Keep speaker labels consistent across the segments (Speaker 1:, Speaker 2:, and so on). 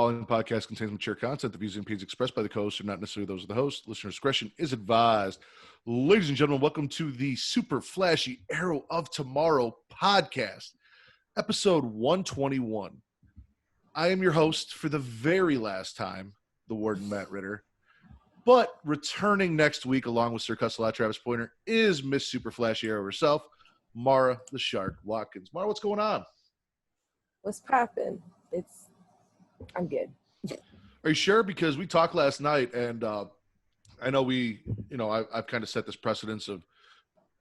Speaker 1: following podcast contains mature content. The views and opinions expressed by the co-hosts are not necessarily those of the host. Listener discretion is advised. Ladies and gentlemen, welcome to the super flashy Arrow of Tomorrow podcast, episode 121. I am your host for the very last time, the Warden Matt Ritter. But returning next week, along with Sir Cussalott, Travis Pointer, is Miss Super Flashy Arrow herself, Mara the Shark Watkins. Mara, what's going on?
Speaker 2: What's poppin'? I'm good.
Speaker 1: Are you sure? Because we talked last night, and I know I've kind of set this precedence of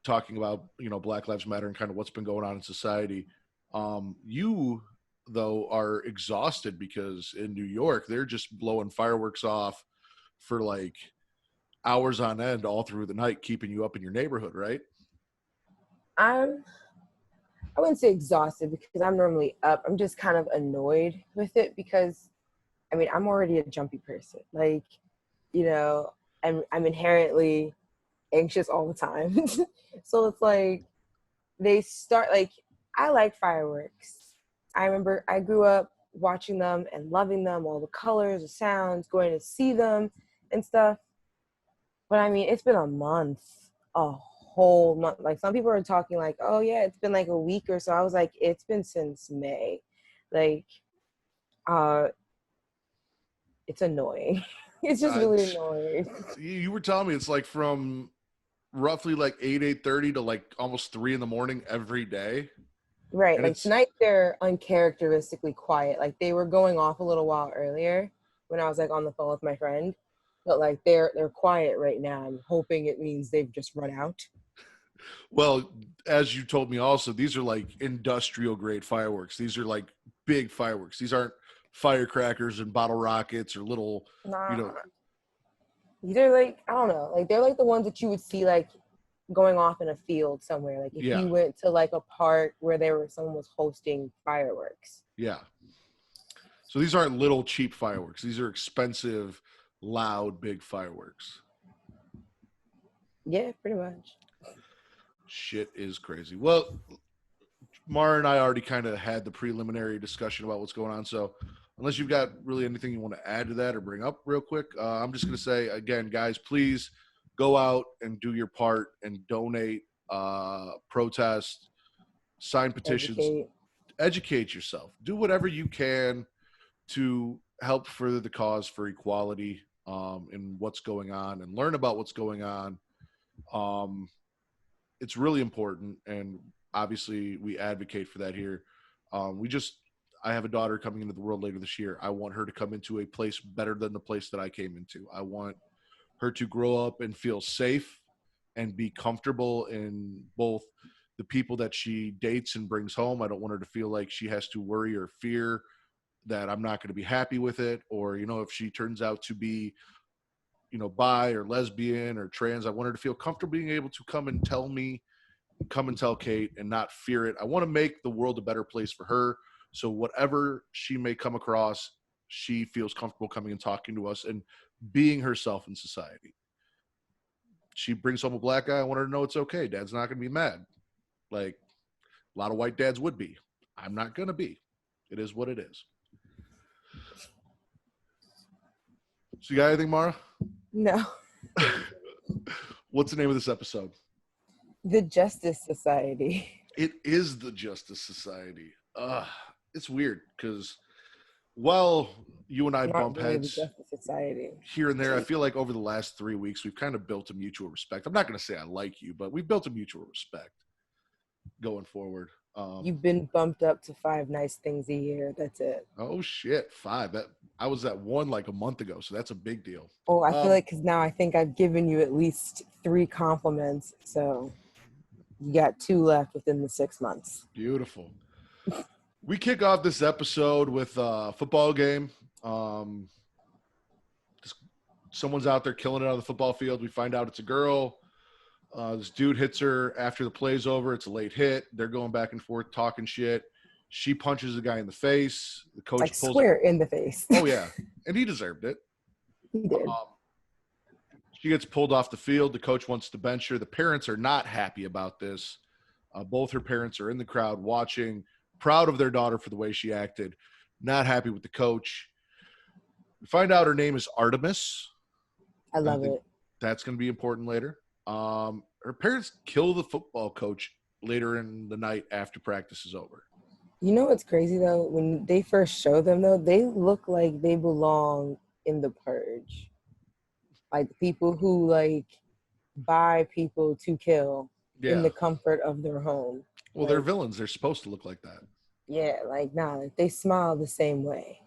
Speaker 1: talking about, Black Lives Matter and kind of what's been going on in society. You, though, are exhausted because in New York, they're just blowing fireworks off for like hours on end all through the night, keeping you up in your neighborhood, right?
Speaker 2: I wouldn't say exhausted because I'm normally up. I'm just kind of annoyed with it because, I'm already a jumpy person. I'm inherently anxious all the time. So it's like they start I like fireworks. I remember I grew up watching them and loving them, all the colors, the sounds, going to see them and stuff. But it's been a month, whole month. Like some people are talking like, oh yeah, it's been like a week or so. I was like, it's been since May. It's annoying. It's just really annoying.
Speaker 1: You were telling me it's like from roughly like 8:30 to like almost 3 a.m. every day.
Speaker 2: Right.
Speaker 1: And
Speaker 2: tonight they're uncharacteristically quiet. Like they were going off a little while earlier when I was on the phone with my friend. But they're quiet right now. I'm hoping it means they've just run out.
Speaker 1: Well, as you told me also, these are like industrial grade fireworks. These are like big fireworks. These aren't firecrackers and bottle rockets or little,
Speaker 2: They're I don't know. They're the ones that you would see going off in a field somewhere. If you went to a park where someone was hosting fireworks.
Speaker 1: Yeah. So these aren't little cheap fireworks. These are expensive, loud, big fireworks.
Speaker 2: Yeah, pretty much.
Speaker 1: Shit is crazy. Well, Mara and I already kind of had the preliminary discussion about what's going on. So unless you've got really anything you want to add to that or bring up real quick, I'm just going to say, again, guys, please go out and do your part and donate, protest, sign petitions, educate yourself. Do whatever you can to help further the cause for equality in what's going on and learn about what's going on. It's really important, and obviously we advocate for that here. I have a daughter coming into the world later this year. I want her to come into a place better than the place that I came into. I want her to grow up and feel safe and be comfortable in both the people that she dates and brings home. I don't want her to feel like she has to worry or fear that I'm not going to be happy with it, or, if she turns out to be bi or lesbian or trans, I want her to feel comfortable being able to come and tell Kate and not fear it. I want to make the world a better place for her. So whatever she may come across, she feels comfortable coming and talking to us and being herself in society. She brings home a black guy. I want her to know it's okay. Dad's not going to be mad. Like a lot of white dads would be. I'm not going to be. It is what it is. So you got anything, Mara?
Speaker 2: No.
Speaker 1: What's the name of this episode?
Speaker 2: The Justice Society.
Speaker 1: It is the Justice Society. It's weird because while you and I bump heads
Speaker 2: the Justice Society
Speaker 1: here and there, I feel like over the last 3 weeks, we've kind of built a mutual respect. I'm not going to say I like you, but we've built a mutual respect going forward.
Speaker 2: You've been bumped up to 5 nice things a year. That's it.
Speaker 1: Oh, shit. 5. I was at 1 like a month ago, so that's a big deal.
Speaker 2: Oh, I feel because now I think I've given you at least 3 compliments, so you got 2 left within the 6 months.
Speaker 1: Beautiful. We kick off this episode with a football game. Someone's out there killing it on the football field. We find out it's a girl. This dude hits her after the play's over. It's a late hit. They're going back and forth talking shit. She punches the guy in the face. The coach pulls
Speaker 2: square in the face.
Speaker 1: Oh, yeah. And he deserved it.
Speaker 2: He did.
Speaker 1: She gets pulled off the field. The coach wants to bench her. The parents are not happy about this. Both her parents are in the crowd watching, proud of their daughter for the way she acted, not happy with the coach. We find out her name is Artemis.
Speaker 2: I
Speaker 1: I
Speaker 2: love
Speaker 1: think
Speaker 2: it.
Speaker 1: that's going to be important later. Her parents kill the football coach later in the night after practice is over.
Speaker 2: You know what's crazy though? When they first show them though, they look like they belong in the Purge. Like people who like buy people to kill in
Speaker 1: Yeah.
Speaker 2: the comfort of their home.
Speaker 1: Well, they're
Speaker 2: Like,
Speaker 1: villains. They're supposed to look like that.
Speaker 2: yeah, like nah, like they smile the same way.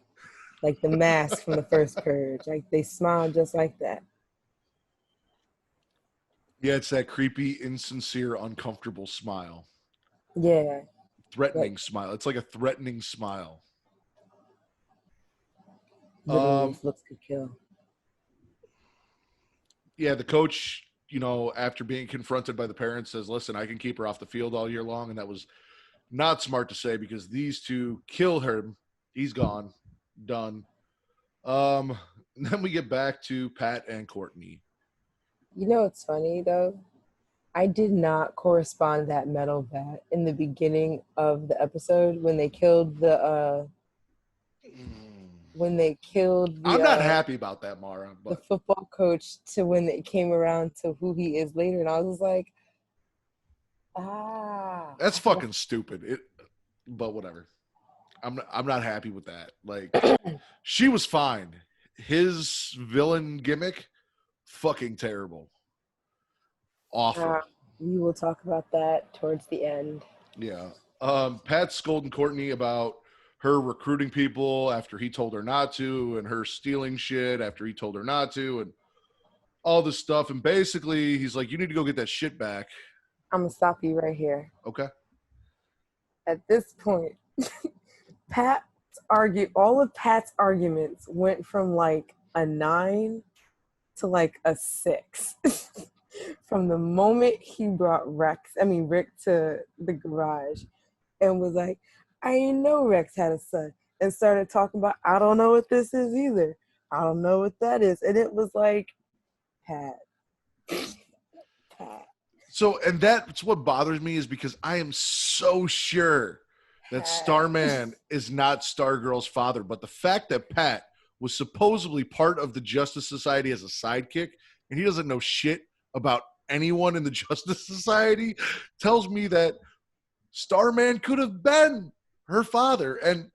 Speaker 2: Like the mask from the first Purge. Like they smile just like that.
Speaker 1: Yeah, it's that creepy, insincere, uncomfortable smile.
Speaker 2: Yeah.
Speaker 1: Threatening
Speaker 2: Like
Speaker 1: smile. It's like a threatening smile.
Speaker 2: literally
Speaker 1: Um,
Speaker 2: his looks could kill.
Speaker 1: yeah, the coach, after being confronted by the parents, says, "Listen, I can keep her off the field all year long," and that was not smart to say because these two kill him. He's gone, done. Um, then we get back to Pat and Courtney.
Speaker 2: You know what's funny though? I did not correspond that metal bat in the beginning of the episode when they killed
Speaker 1: I'm not happy about that, Mara,
Speaker 2: the
Speaker 1: but
Speaker 2: football coach to when it came around to who he is later, and I was like,
Speaker 1: that's
Speaker 2: I forgot.
Speaker 1: fucking stupid. But whatever. I'm not happy with that. Like, she was fine. His villain gimmick, fucking terrible, awful.
Speaker 2: We will talk about that towards the end.
Speaker 1: Yeah. Pat's scolding Courtney about her recruiting people after he told her not to, and her stealing shit after he told her not to, and all this stuff. And basically, he's like, "You need to go get that shit back."
Speaker 2: I'm gonna stop you right here.
Speaker 1: Okay.
Speaker 2: At this point, all of Pat's arguments went from like a 9 to like a 6. From the moment he brought Rick to the garage and was like, I didn't know Rex had a son, and started talking about, I don't know what this is either. I don't know what that is. And it was like, Pat. Pat.
Speaker 1: So, and that's what bothers me is because I am so sure that Starman is not Stargirl's father, but the fact that Pat was supposedly part of the Justice Society as a sidekick, and he doesn't know shit about anyone in the Justice Society, tells me that Starman could have been her father. And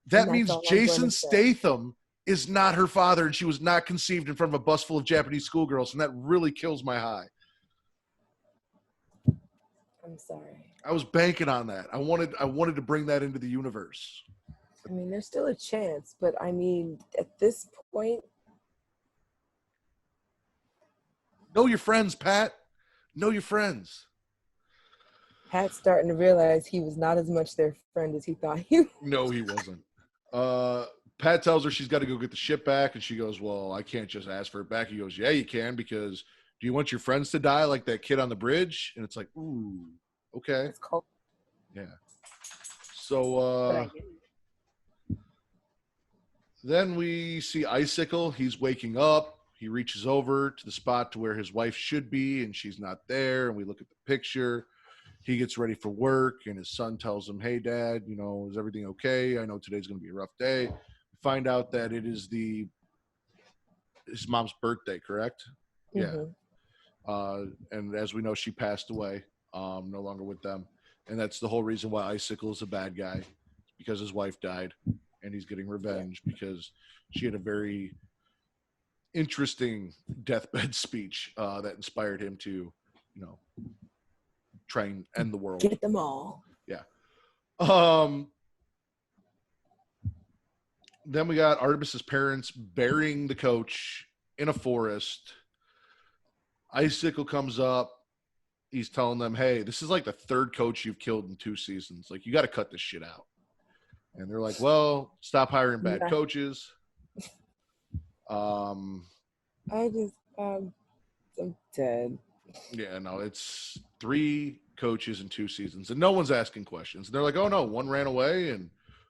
Speaker 1: that
Speaker 2: And that's
Speaker 1: means
Speaker 2: all I'm going
Speaker 1: Jason
Speaker 2: to say.
Speaker 1: Statham is not her father, and she was not conceived in front of a bus full of Japanese schoolgirls, and that really kills my high.
Speaker 2: I'm sorry.
Speaker 1: I was banking on that. I wanted to bring that into the universe.
Speaker 2: I mean, there's still a chance, but I mean, at this point,
Speaker 1: Know your friends, Pat. Know your friends.
Speaker 2: Pat's starting to realize he was not as much their friend as he thought he was.
Speaker 1: No, he wasn't. Pat tells her she's got to go get the ship back, and she goes, "Well, I can't just ask for it back." He goes, "Yeah, you can, because do you want your friends to die like that kid on the bridge?" And it's like, ooh, okay.
Speaker 2: It's cold.
Speaker 1: Yeah. So then we see Icicle. He's waking up. He reaches over to the spot to where his wife should be, and she's not there. And we look at the picture. He gets ready for work, and his son tells him, "Hey, Dad, is everything okay? I know today's going to be a rough day." We find out that it is his mom's birthday, correct?
Speaker 2: Mm-hmm.
Speaker 1: Yeah. And as we know, she passed away, no longer with them. And that's the whole reason why Icicle is a bad guy, because his wife died, and he's getting revenge because she had a very interesting deathbed speech that inspired him to, try and end the world.
Speaker 2: Get them all.
Speaker 1: Yeah. Then we got Artemis's parents burying the coach in a forest. Icicle comes up. He's telling them, "Hey, this is like the third coach you've killed in 2 seasons. Like, you got to cut this shit out." And they're like, "Well, stop hiring bad coaches."
Speaker 2: I'm dead.
Speaker 1: Yeah, no, it's 3 coaches in 2 seasons, and no one's asking questions. And they're like, "Oh no, one ran away, and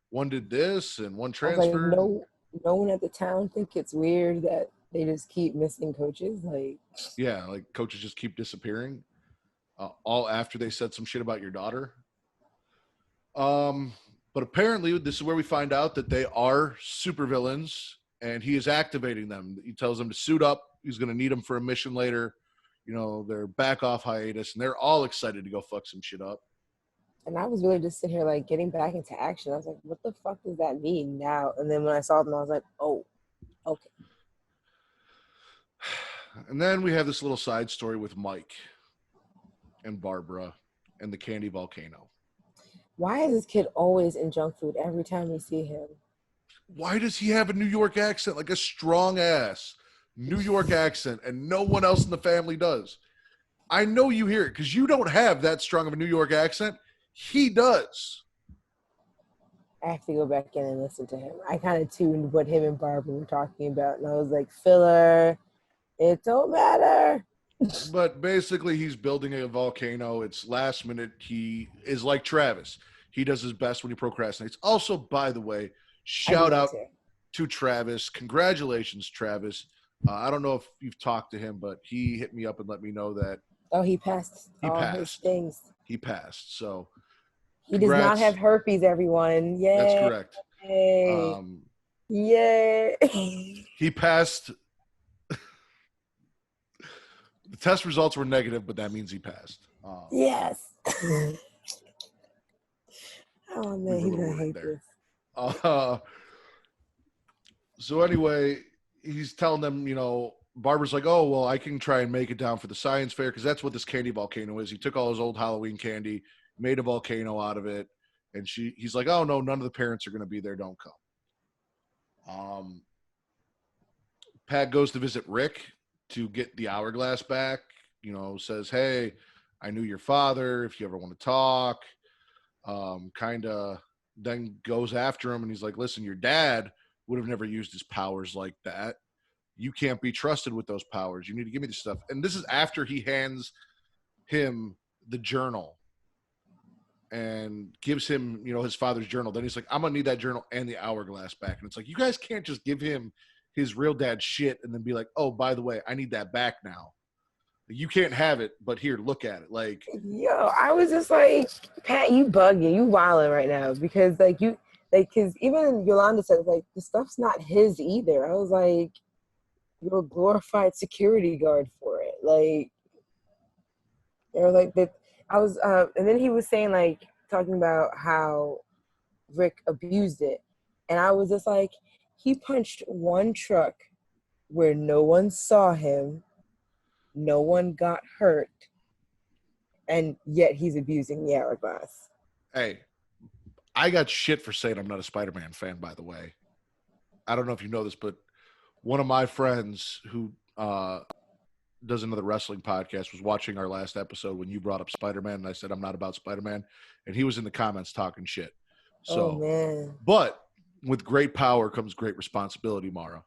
Speaker 1: one did this, and one transferred."
Speaker 2: Like, no one at the town think it's weird that they just keep missing coaches. Like,
Speaker 1: yeah, like coaches just keep disappearing, all after they said some shit about your daughter. But apparently, this is where we find out that they are supervillains, and he is activating them. He tells them to suit up. He's going to need them for a mission later. They're back off hiatus, and they're all excited to go fuck some shit up.
Speaker 2: And I was really just sitting here like getting back into action. I was like, what the fuck does that mean now? And then when I saw them, I was like, oh, okay.
Speaker 1: And then we have this little side story with Mike and Barbara and the candy volcano.
Speaker 2: Why is this kid always in junk food every time we see him?
Speaker 1: Why does he have a New York accent, like a strong ass New York accent, and no one else in the family does? I know you hear it because you don't have that strong of a New York accent. He does.
Speaker 2: I have to go back in and listen to him. I kind of tuned what him and Barbara were talking about, and I was like, filler, it don't matter.
Speaker 1: But basically, he's building a volcano. It's last minute. He is like Travis. He does his best when he procrastinates. Also, by the way, shout out to Travis. Congratulations, Travis. I don't know if you've talked to him, but he hit me up and let me know that.
Speaker 2: Oh, he passed his things.
Speaker 1: He passed. So
Speaker 2: he does not have herpes, everyone. Yay.
Speaker 1: That's correct.
Speaker 2: Yay.
Speaker 1: He passed. The test results were negative, but that means he passed.
Speaker 2: Yes. Oh, man, he's going to hate this.
Speaker 1: So anyway, he's telling them, Barbara's like, oh, well, I can try and make it down for the science fair because that's what this candy volcano is. He took all his old Halloween candy, made a volcano out of it, and he's like, oh, no, none of the parents are going to be there. Don't come. Pat goes to visit Rick to get the hourglass back, says, hey, I knew your father, if you ever want to talk. Kind of then goes after him, and he's like, listen, your dad would have never used his powers like that. You can't be trusted with those powers. You need to give me this stuff. And this is after he hands him the journal and gives him, his father's journal. Then he's like, I'm going to need that journal and the hourglass back. And it's like, you guys can't just give him his real dad's shit and then be like, oh, by the way, I need that back now. You can't have it, but here, look at it. Like,
Speaker 2: yo, I was just like, Pat, you bugging, you wilding right now because because even Yolanda said like the stuff's not his either. I was like, you're a glorified security guard for it. Like, they're like that. I was, and then he was saying like talking about how Rick abused it, and I was just like, he punched one truck where no one saw him, no one got hurt, and yet he's abusing the hourglass.
Speaker 1: Hey, I got shit for saying I'm not a Spider-Man fan, by the way. I don't know if you know this, but one of my friends who does another wrestling podcast was watching our last episode when you brought up Spider-Man, and I said I'm not about Spider-Man, and he was in the comments talking shit. So,
Speaker 2: man.
Speaker 1: But with great power comes great responsibility, Mara.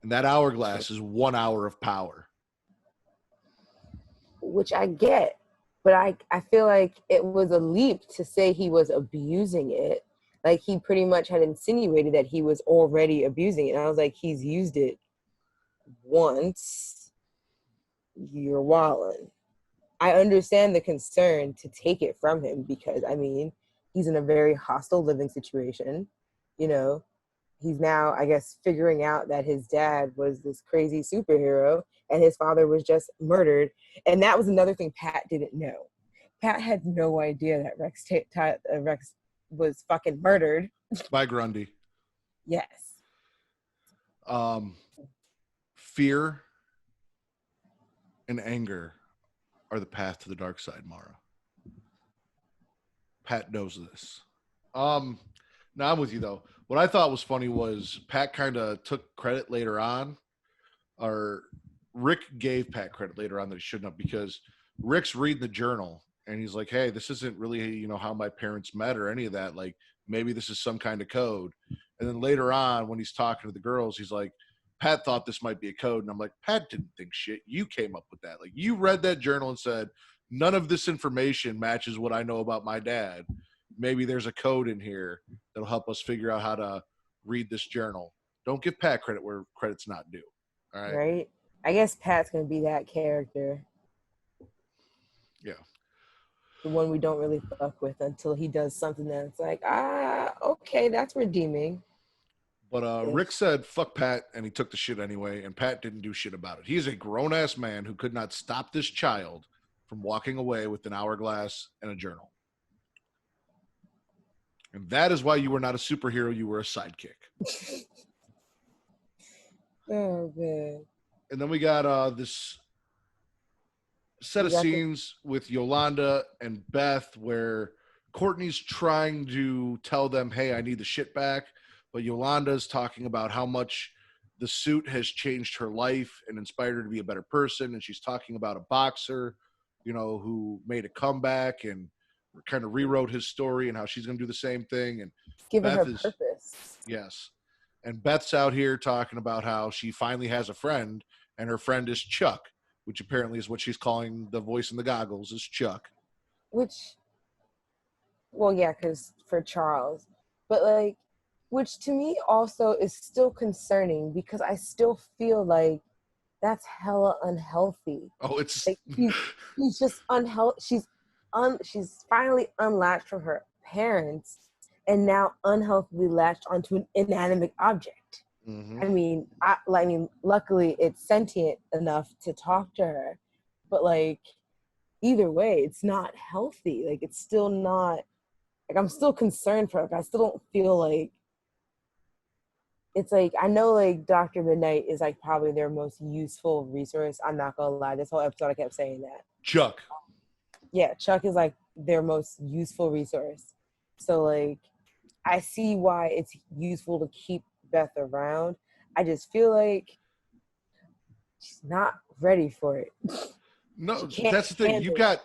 Speaker 1: And that hourglass is 1 hour of power.
Speaker 2: Which I get, but I feel like it was a leap to say he was abusing it. Like, he pretty much had insinuated that he was already abusing it. And I was like, he's used it once. You're wildin'. I understand the concern to take it from him because, I mean, he's in a very hostile living situation. He's now, I guess, figuring out that his dad was this crazy superhero and his father was just murdered. And that was another thing Pat didn't know. Pat had no idea that Rex was fucking murdered.
Speaker 1: By Grundy.
Speaker 2: Yes.
Speaker 1: Fear and anger are the path to the dark side, Mara. Pat knows this. Now I'm with you, though. What I thought was funny was Pat kind of took credit later on, or Rick gave Pat credit later on that he shouldn't have, because Rick's reading the journal and he's like, hey, this isn't really, how my parents met or any of that. Like, maybe this is some kind of code. And then later on, when he's talking to the girls, he's like, Pat thought this might be a code. And I'm like, Pat didn't think shit. You came up with that. Like, you read that journal and said, none of this information matches what I know about my dad. Maybe there's a code in here that'll help us figure out how to read this journal. Don't give Pat credit where credit's not due. All right.
Speaker 2: Right. I guess Pat's going to be that character.
Speaker 1: Yeah.
Speaker 2: The one we don't really fuck with until he does something that's like, okay, that's redeeming.
Speaker 1: But Rick
Speaker 2: Yes.
Speaker 1: said, fuck Pat, and he took the shit anyway, and Pat didn't do shit about it. He's a grown ass man who could not stop this child from walking away with an hourglass and a journal. And that is why you were not a superhero, you were a sidekick.
Speaker 2: Oh man.
Speaker 1: And then we got this set
Speaker 2: We
Speaker 1: of
Speaker 2: got the
Speaker 1: scenes with Yolanda and Beth where Courtney's trying to tell them, hey, I need the shit back. But Yolanda's talking about how much the suit has changed her life and inspired her to be a better person. And she's talking about a boxer, who made a comeback and kind of rewrote his story and how she's going to do the same thing. And
Speaker 2: giving her
Speaker 1: Beth is,
Speaker 2: purpose.
Speaker 1: yes. And Beth's out here talking about how she finally has a friend, and her friend is Chuck, which apparently is what she's calling the voice in the goggles, is Chuck.
Speaker 2: Which, well, yeah, because for Charles, but like, which to me also is still concerning because I still feel like that's hella unhealthy.
Speaker 1: Oh, it's
Speaker 2: Like he's just unhealthy. She's finally unlatched from her parents and now unhealthily latched onto an inanimate object.
Speaker 1: mm-hmm.
Speaker 2: I mean, luckily it's sentient enough to talk to her, but like either way, it's not healthy. Like it's still not. Like I'm still concerned for her. Like, I still don't feel like it's like I know like Dr. Midnight is like probably their most useful resource. I'm not gonna lie. This whole episode I kept saying that.
Speaker 1: Chuck.
Speaker 2: Yeah, Chuck is like their most useful resource. So like I see why it's useful to keep Beth around. I just feel like she's not ready for it.
Speaker 1: No,
Speaker 2: She can't
Speaker 1: that's the thing.
Speaker 2: handle
Speaker 1: You've got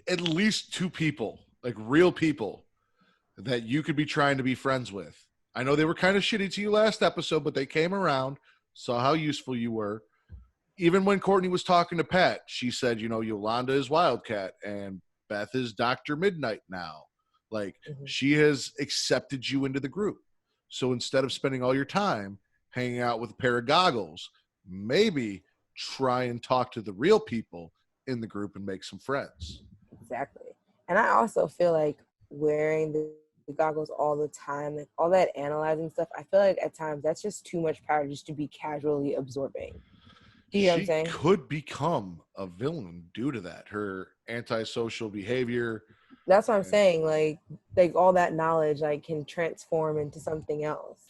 Speaker 1: at least two people, like real people, that you could be trying to be friends with. I know they were kind of shitty to you last episode, but they came around, saw how useful you were. Even when Courtney was talking to Pat, she said, Yolanda is Wildcat and Beth is Dr. Midnight now. Like, she has accepted you into the group. So instead of spending all your time hanging out with a pair of goggles, maybe try and talk to the real people in the group and make some friends.
Speaker 2: Exactly. And I also feel like wearing the goggles all the time, like all that analyzing stuff, I feel like at times that's just too much power just to be casually absorbing. Do you know what I'm
Speaker 1: She
Speaker 2: saying?
Speaker 1: could become a villain due to that. Her antisocial behavior.
Speaker 2: That's what I'm saying. Like all that knowledge like can transform into something else.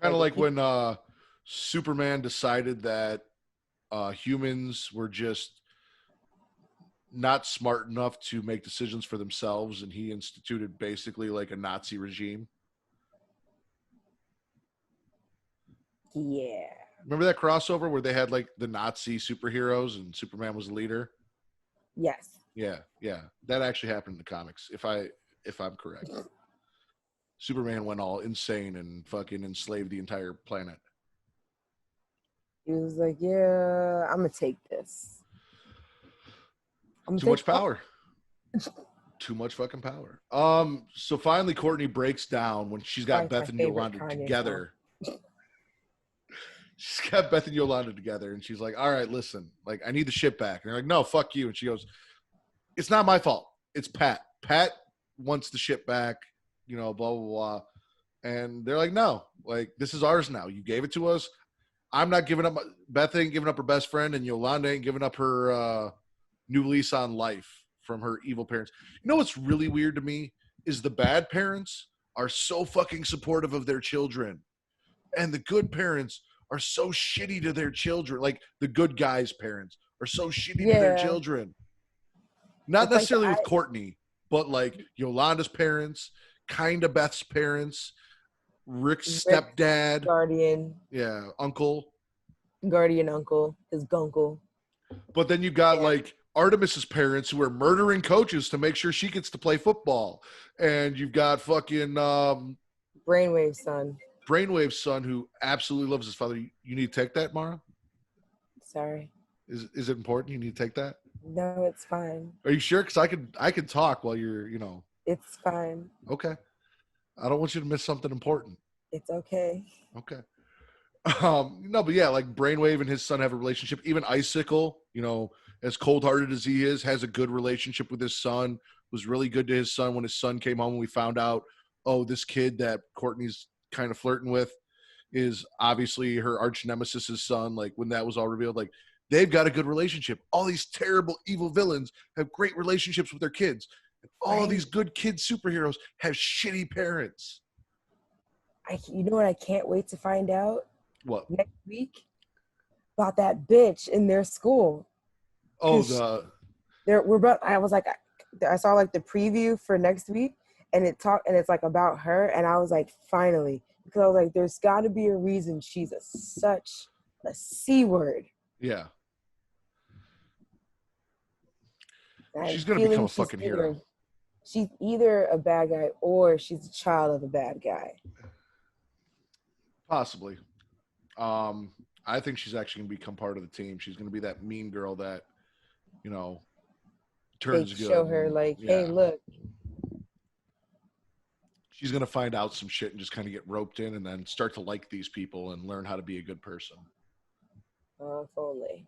Speaker 1: Kind of like when Superman decided that humans were just not smart enough to make decisions for themselves, and he instituted basically like a Nazi regime.
Speaker 2: Yeah.
Speaker 1: Remember that crossover where they had like the Nazi superheroes and Superman was the leader?
Speaker 2: Yes.
Speaker 1: Yeah. That actually happened in the comics, if I'm correct. Superman went all insane and fucking enslaved the entire planet.
Speaker 2: He was like, yeah, I'm gonna take this.
Speaker 1: Too much power. Too much fucking power. So finally Courtney breaks down when she's got Beth and Yolanda together. She's got Beth and Yolanda together, and she's like, all right, listen, like, I need the shit back. And they're like, no, fuck you. And she goes, it's not my fault. It's Pat. Pat wants the shit back, blah, blah, blah. And they're like, no, like, this is ours now. You gave it to us. I'm not giving up. Beth ain't giving up her best friend, and Yolanda ain't giving up her new lease on life from her evil parents. You know what's really weird to me is the bad parents are so fucking supportive of their children, and the good parents are so shitty to their children. Like the good guys' parents are so shitty to their children. Not it's necessarily like with Courtney, but like Yolanda's parents, kind of Beth's parents, Rick's stepdad,
Speaker 2: guardian,
Speaker 1: uncle,
Speaker 2: guardian uncle, his gunkle.
Speaker 1: But then you got like Artemis's parents who are murdering coaches to make sure she gets to play football, and you've got fucking Brainwave's son who absolutely loves his father. You need to take that, Mara?
Speaker 2: Sorry.
Speaker 1: Is it important? You need to take that?
Speaker 2: No, it's fine.
Speaker 1: Are you sure? Because I could talk while you're,
Speaker 2: It's fine.
Speaker 1: Okay. I don't want you to miss something important.
Speaker 2: It's okay.
Speaker 1: Okay. No, but yeah, like Brainwave and his son have a relationship. Even Icicle, as cold-hearted as he is, has a good relationship with his son. Was really good to his son when his son came home and we found out, oh, this kid that Courtney's kind of flirting with is obviously her arch nemesis's son. Like when that was all revealed, like they've got a good relationship. All these terrible evil villains have great relationships with their kids. And all of
Speaker 2: Right.
Speaker 1: these good kid superheroes have shitty parents.
Speaker 2: You know what? I can't wait to find out
Speaker 1: What?
Speaker 2: next week about that bitch in their school.
Speaker 1: Oh,
Speaker 2: Cause we're about. I was like, I saw like the preview for next week, and it's like about her, and I was like, finally, because I was like, there's got to be a reason she's such a c word.
Speaker 1: yeah.
Speaker 2: And I have
Speaker 1: She's
Speaker 2: a
Speaker 1: gonna become
Speaker 2: feeling
Speaker 1: a fucking hero.
Speaker 2: she's either a bad guy or she's a child of a bad guy.
Speaker 1: Possibly. I think she's actually gonna become part of the team. She's gonna be that mean girl that, you know,
Speaker 2: They
Speaker 1: turns
Speaker 2: show
Speaker 1: good.
Speaker 2: her
Speaker 1: And,
Speaker 2: like, hey,
Speaker 1: yeah.
Speaker 2: look,
Speaker 1: She's gonna find out some shit and just kind of get roped in, and then start to like these people and learn how to be a good person.
Speaker 2: if only.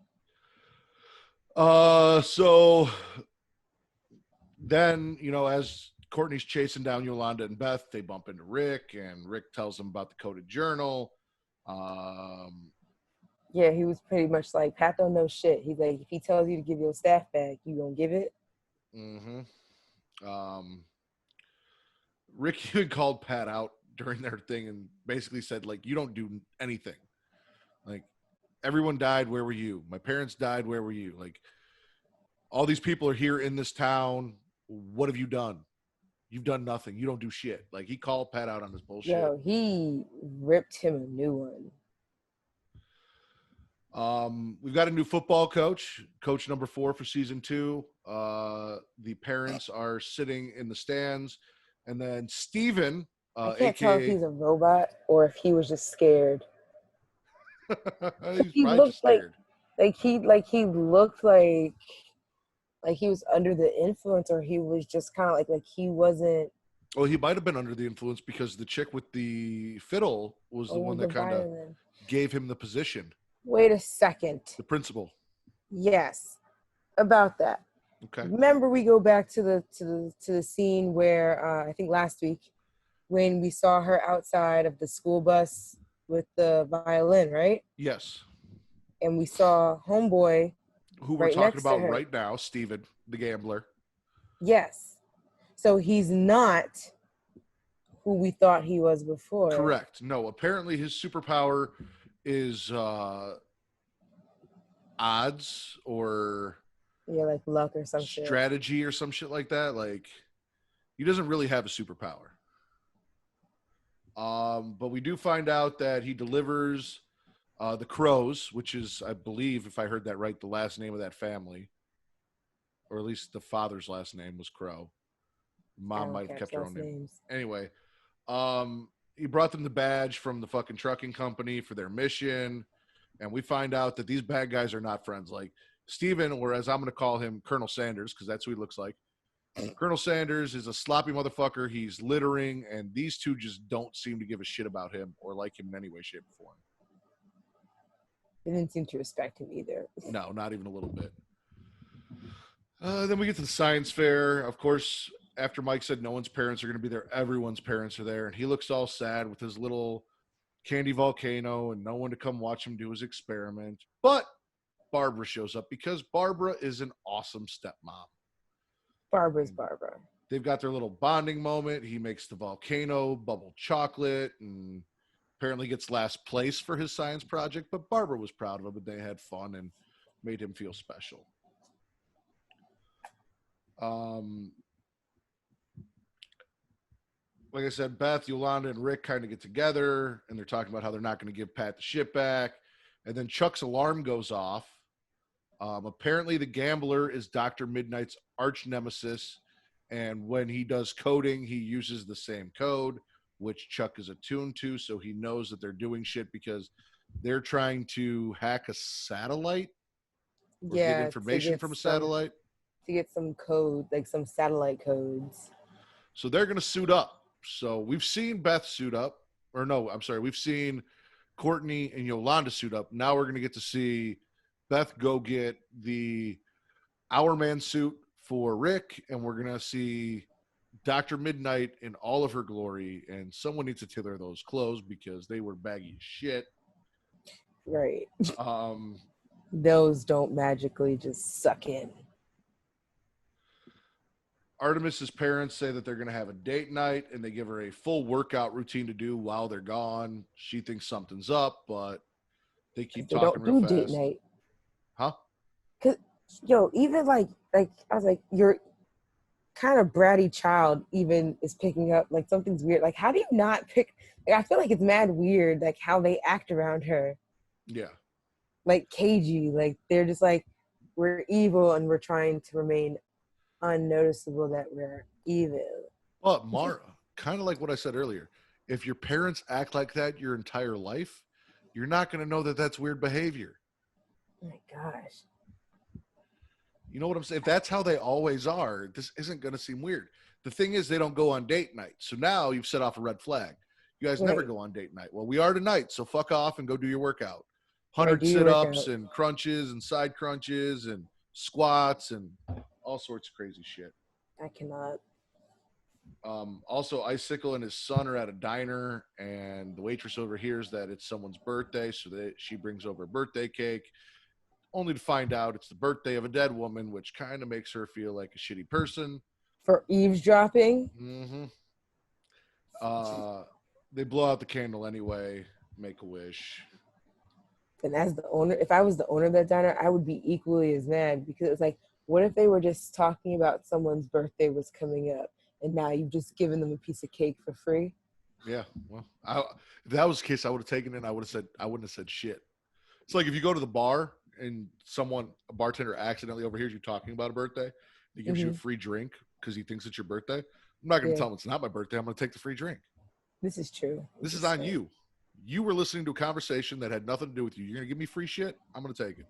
Speaker 1: So then, as Courtney's chasing down Yolanda and Beth, they bump into Rick, and Rick tells them about the coded journal.
Speaker 2: Yeah, he was pretty much like, Pat don't know shit. He's like, if he tells you to give your staff back, you gonna give it?
Speaker 1: Mm-hmm. Rick even called Pat out during their thing and basically said, like, you don't do anything. Like, everyone died. Where were you? My parents died. Where were you? Like, all these people are here in this town. What have you done? You've done nothing. You don't do shit. Like, he called Pat out on this bullshit.
Speaker 2: Yo, he ripped him a new one.
Speaker 1: We've got a new football coach number 4 for season 2. The parents are sitting in the stands, and then Steven,
Speaker 2: I can't tell if
Speaker 1: aka
Speaker 2: he's a robot or if he was just scared.
Speaker 1: he's
Speaker 2: He
Speaker 1: probably just
Speaker 2: looked
Speaker 1: scared.
Speaker 2: he looked like he was under the influence, or he was just kind of like he wasn't.
Speaker 1: Well, he might have been under the influence because the chick with the fiddle was the
Speaker 2: Oh,
Speaker 1: one
Speaker 2: the
Speaker 1: that kind of
Speaker 2: violin.
Speaker 1: gave him the position,
Speaker 2: Wait a second.
Speaker 1: the principal.
Speaker 2: Yes, about that.
Speaker 1: Okay.
Speaker 2: Remember, we go back to the scene where I think last week when we saw her outside of the school bus with the violin, right?
Speaker 1: Yes.
Speaker 2: And we saw homeboy
Speaker 1: Who we're
Speaker 2: right
Speaker 1: talking
Speaker 2: next to
Speaker 1: about
Speaker 2: her.
Speaker 1: right now, Steven, the gambler.
Speaker 2: Yes. So he's not who we thought he was before.
Speaker 1: Correct. No, apparently his superpower is odds or
Speaker 2: Yeah, like luck or some shit.
Speaker 1: strategy or some shit like that. Like, he doesn't really have a superpower. But we do find out that he delivers the Crows, which is, I believe, if I heard that right, the last name of that family, or at least the father's last name was Crow. Mom might have kept her own name. Anyway, he brought them the badge from the fucking trucking company for their mission, and we find out that these bad guys are not friends. Like Steven, or as I'm going to call him, Colonel Sanders, because that's who he looks like. Colonel Sanders is a sloppy motherfucker. He's littering, and these two just don't seem to give a shit about him or like him in any way, shape, or form.
Speaker 2: They didn't seem to respect him either.
Speaker 1: No, not even a little bit. Then we get to the science fair. Of course, after Mike said no one's parents are going to be there, everyone's parents are there. And he looks all sad with his little candy volcano and no one to come watch him do his experiment. But Barbara shows up because Barbara is an awesome stepmom.
Speaker 2: Barbara's Barbara.
Speaker 1: They've got their little bonding moment. He makes the volcano bubble chocolate and apparently gets last place for his science project. But Barbara was proud of him and they had fun and made him feel special. Like I said, Beth, Yolanda, and Rick kind of get together, and they're talking about how they're not going to give Pat the shit back. And then Chuck's alarm goes off. Apparently, the gambler is Dr. Midnight's arch nemesis, and when he does coding, he uses the same code, which Chuck is attuned to, so he knows that they're doing shit because they're trying to hack a satellite or get information from a satellite.
Speaker 2: To get some code, like some satellite codes.
Speaker 1: So they're going to suit up. So we've seen Beth suit up. Or no, I'm sorry. We've seen Courtney and Yolanda suit up. Now we're going to get to see Beth go get the Hour Man suit for Rick. And we're going to see Dr. Midnight in all of her glory, and someone needs to tailor those clothes because they were baggy as shit.
Speaker 2: Right.
Speaker 1: Um,
Speaker 2: Those don't magically just suck in.
Speaker 1: Artemis's parents say that they're going to have a date night, and they give her a full workout routine to do while they're gone. She thinks something's up, but they keep
Speaker 2: Because they
Speaker 1: talking
Speaker 2: don't
Speaker 1: real
Speaker 2: do date
Speaker 1: fast.
Speaker 2: night.
Speaker 1: Huh?
Speaker 2: Cause yo, even like I was like, your kind of bratty child even is picking up like something's weird. Like, how do you not pick? Like, I feel like it's mad weird, like how they act around her,
Speaker 1: Yeah.
Speaker 2: like cagey. Like they're just like, we're evil and we're trying to remain unnoticeable that we're evil.
Speaker 1: But Mara, kind of like what I said earlier, if your parents act like that your entire life, you're not going to know that that's weird behavior.
Speaker 2: Oh my gosh.
Speaker 1: You know what I'm saying? If that's how they always are, this isn't going to seem weird. The thing is, they don't go on date night. So now you've set off a red flag. You guys never
Speaker 2: Right.
Speaker 1: go on date night. Well, we are tonight. So fuck off and go do your workout.
Speaker 2: Right,
Speaker 1: 100
Speaker 2: do your
Speaker 1: sit ups
Speaker 2: workout.
Speaker 1: and crunches and side crunches and squats and all sorts of crazy shit.
Speaker 2: I cannot.
Speaker 1: Also, Icicle and his son are at a diner, and the waitress overhears that it's someone's birthday, so she brings over a birthday cake, only to find out it's the birthday of a dead woman, which kind of makes her feel like a shitty person.
Speaker 2: For eavesdropping.
Speaker 1: Mm-hmm. They blow out the candle anyway, make a wish.
Speaker 2: And as the owner, if I was the owner of that diner, I would be equally as mad because it's like, what if they were just talking about someone's birthday was coming up and now you've just given them a piece of cake for free?
Speaker 1: Yeah, well, if that was the case, I would have taken it. I wouldn't have said shit. It's like if you go to the bar and a bartender accidentally overhears you talking about a birthday, he gives you a free drink because he thinks it's your birthday. I'm not going to
Speaker 2: Yeah,
Speaker 1: tell him it's not my birthday. I'm going to take the free drink.
Speaker 2: this is true.
Speaker 1: This is on you. You were listening to a conversation that had nothing to do with you. You're going to give me free shit? I'm going to take it.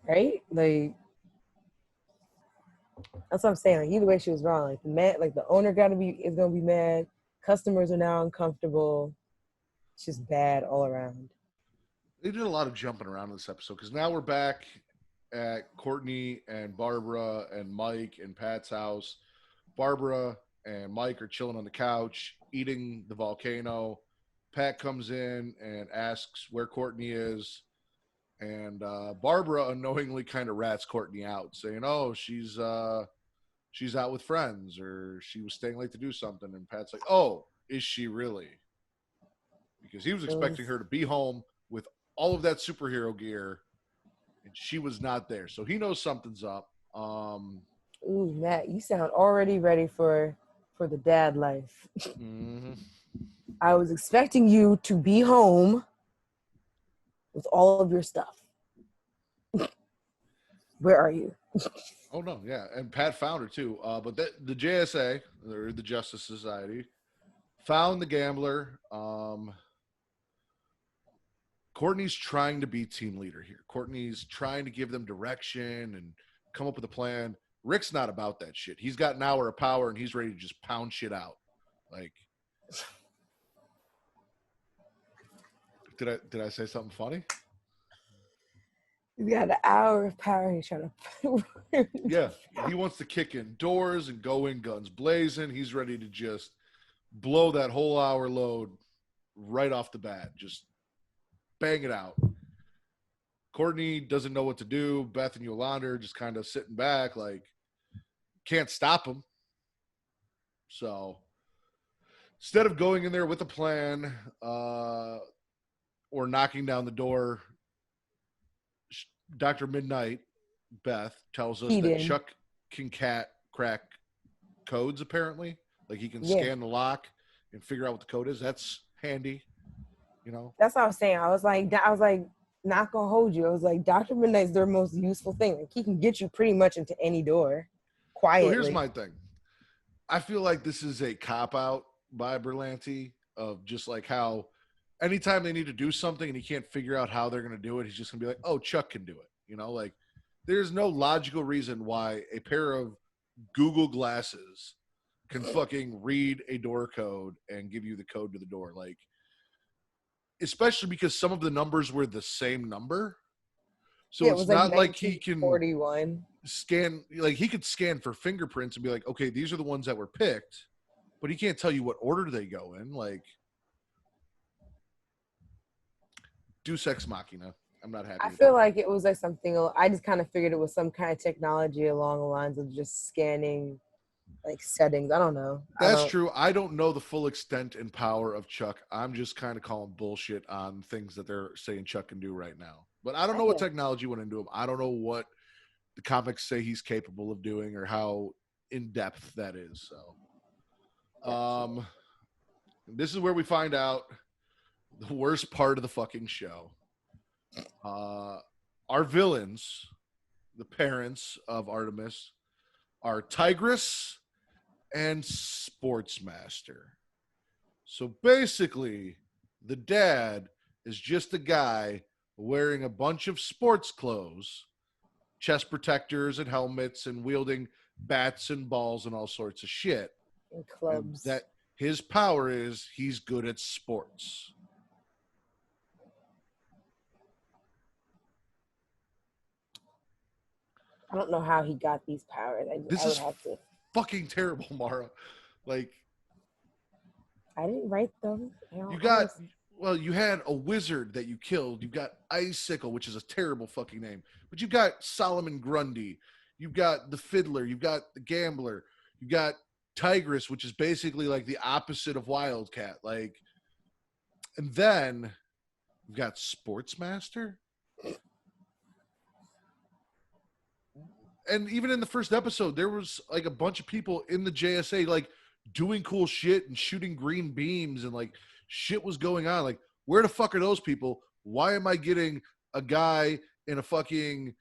Speaker 2: Right? Like, that's what I'm saying. Like, either way, she was wrong. Like, the owner is gonna be mad. Customers are now uncomfortable. It's just bad all around.
Speaker 1: They did a lot of jumping around in this episode because now we're back at Courtney and Barbara and Mike and Pat's house. Barbara and Mike are chilling on the couch, eating the volcano. Pat comes in and asks where Courtney is. And Barbara unknowingly kind of rats Courtney out, saying, "Oh, she's out with friends, or she was staying late to do something." And Pat's like, "Oh, is she really?" Because he was expecting her to be home with all of that superhero gear, and she was not there. So he knows something's up.
Speaker 2: Ooh, Matt, you sound already ready for the dad life.
Speaker 1: Mm-hmm.
Speaker 2: I was expecting you to be home with all of your stuff. Where are you?
Speaker 1: Oh no, yeah, and Pat found her too. But the JSA, or the Justice Society, found the gambler. Courtney's trying to be team leader here. Courtney's trying to give them direction and come up with a plan. Rick's not about that shit. He's got an hour of power and he's ready to just pound shit out. Like, did I say something funny?
Speaker 2: He's got an hour of power. He's trying to.
Speaker 1: Yeah, he wants to kick in doors and go in guns blazing. He's ready to just blow that whole hour load right off the bat. Just bang it out. Courtney doesn't know what to do. Beth and Yolanda are just kind of sitting back, like, can't stop him. So instead of going in there with a plan or knocking down the door, Dr. Midnight, Beth, tells us that
Speaker 2: Eden.
Speaker 1: Chuck can crack codes, apparently. Like he can
Speaker 2: Yeah.
Speaker 1: scan the lock and figure out what the code is. That's handy, you know?
Speaker 2: That's what I was saying. I was like, not gonna hold you. I was like, Dr. Midnight's their most useful thing. Like, he can get you pretty much into any door quietly.
Speaker 1: So here's my thing. I feel like this is a cop-out by Berlanti of just like how anytime they need to do something and he can't figure out how they're going to do it, he's just going to be like, oh, Chuck can do it. You know, like there's no logical reason why a pair of Google glasses can fucking read a door code and give you the code to the door. Like, especially because some of the numbers were the same number. So
Speaker 2: yeah, it
Speaker 1: it's
Speaker 2: was like
Speaker 1: not like he can
Speaker 2: 41.
Speaker 1: scan, like he could scan for fingerprints and be like, okay, these are the ones that were picked. but he can't tell you what order they go in. Like, Deus Ex Machina. I'm not happy
Speaker 2: I
Speaker 1: with
Speaker 2: feel
Speaker 1: that.
Speaker 2: like it was like something. I just kind of figured it was some kind of technology along the lines of just scanning like settings. I don't know. I
Speaker 1: That's
Speaker 2: don't.
Speaker 1: true. I don't know the full extent and power of Chuck. I'm just kind of calling bullshit on things that they're saying Chuck can do right now. But I don't know what
Speaker 2: Okay.
Speaker 1: technology went into him. I don't know what the comics say he's capable of doing or how in depth that is. So,
Speaker 2: Gotcha.
Speaker 1: this is where we find out the worst part of the fucking show. Our villains, the parents of Artemis, are Tigress and Sportsmaster. So basically, the dad is just a guy wearing a bunch of sports clothes, chest protectors and helmets, and wielding bats and balls and all sorts of shit.
Speaker 2: In
Speaker 1: And
Speaker 2: clubs.
Speaker 1: that his power is he's good at sports.
Speaker 2: I don't know how he got these powers.
Speaker 1: This
Speaker 2: I would
Speaker 1: is
Speaker 2: have to.
Speaker 1: fucking terrible, Mara. Like,
Speaker 2: I didn't write them.
Speaker 1: you got, well, you had a wizard that you killed. You've got Icicle, which is a terrible fucking name. But you've got Solomon Grundy. You've got the Fiddler. You've got the Gambler. You've got Tigress, which is basically like the opposite of Wildcat. Like, and then you've got Sportsmaster. And even in the first episode, there was like a bunch of people in the JSA like doing cool shit and shooting green beams and like shit was going on. Like, where the fuck are those people? Why am I getting a guy in a fucking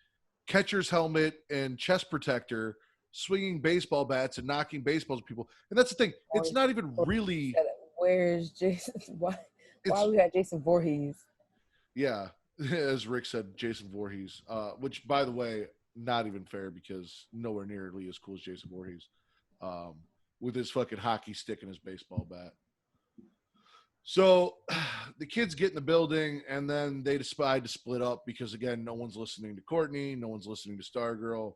Speaker 1: catcher's helmet and chest protector swinging baseball bats and knocking baseballs at people? And that's the thing. It's not even really.
Speaker 2: Where's Jason? Why
Speaker 1: It's
Speaker 2: we got Jason Voorhees?
Speaker 1: yeah, as Rick said, Jason Voorhees. Which, by the way, not even fair because nowhere nearly as cool as Jason Voorhees, with his fucking hockey stick and his baseball bat. So the kids get in the building and then they decide to split up because, again, no one's listening to Courtney. No one's listening to Stargirl.